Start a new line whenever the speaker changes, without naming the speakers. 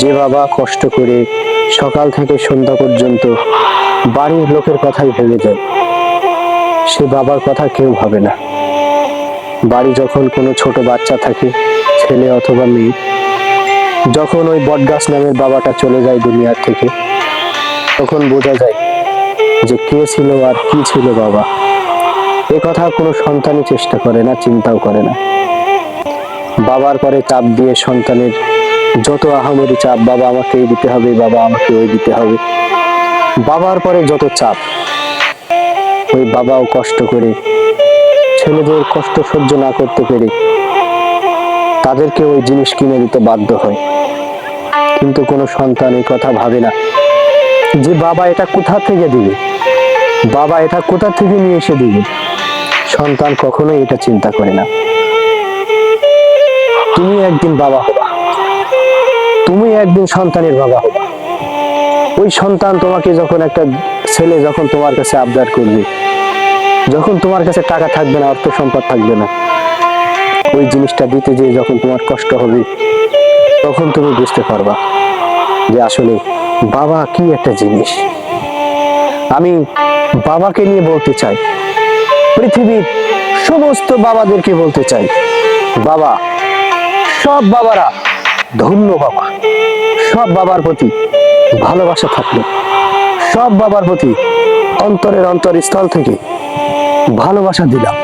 যে বাবা কষ্ট করে সকাল থেকে সন্ধ্যা পর্যন্ত বাড়ির লোকের কথাই ভেবে যায়, সে বাবার কথা কেউ ভাবে না। বাড়ি যখন কোনো ছোট বাচ্চা থাকে, ছেলে অথবা মেয়ে, যখন ওই বটগাছ নামের বাবাটা চলে যায় দুনিয়ার থেকে, তখন বোঝা যায় যে কে ছিল আর কি ছিল বাবা। এ কথা কোনো সন্তানই চেষ্টা করে না, চিন্তাও করে না। বাবার পরে চাপ দিয়ে সন্তানের যত আহামরি চাপ, বাবা আমাকে এই দিতে হবে, বাবা আমাকে ওই দিতে হবে, বাবার পরে যত চাপ, ওই বাবাও কষ্ট করে ছেলেদের কষ্ট সহ্য না করতে পেরে তাদেরকে ওই জিনিস কিনে দিতে বাধ্য হয়। কিন্তু কোনো সন্তান এই কথা ভাবে না যে বাবা এটা কোথা থেকে দিবে, বাবা এটা কোথা থেকে নিয়ে এসে দিবে। সন্তান কখনোই এটা চিন্তা করে না। তুমি একদিন বাবা হবা, তুমি একদিন সন্তানের বাবা হবা। ওই সন্তান তোমাকে যখন, একটা ছেলে যখন তোমার কাছে আবদার করবে, যখন তোমার কাছে টাকা থাকবে না, অর্থ সম্পদ থাকবে না, ওই জিনিসটা দিতে যেয়ে যখন তোমার কষ্ট হবে, তখন তুমি বুঝতে পারবা যে আসলে বাবা কি একটা জিনিস। আমি বাবাকে নিয়ে বলতে চাই, পৃথিবীর সমস্ত বাবাদেরকে বলতে চাই, বাবা, সব বাবারা ধন্য বাবা। সব বাবার প্রতি ভালোবাসা থাকলো, সব বাবার প্রতি অন্তরের অন্তরস্থল থেকে ভালোবাসা দিলাম।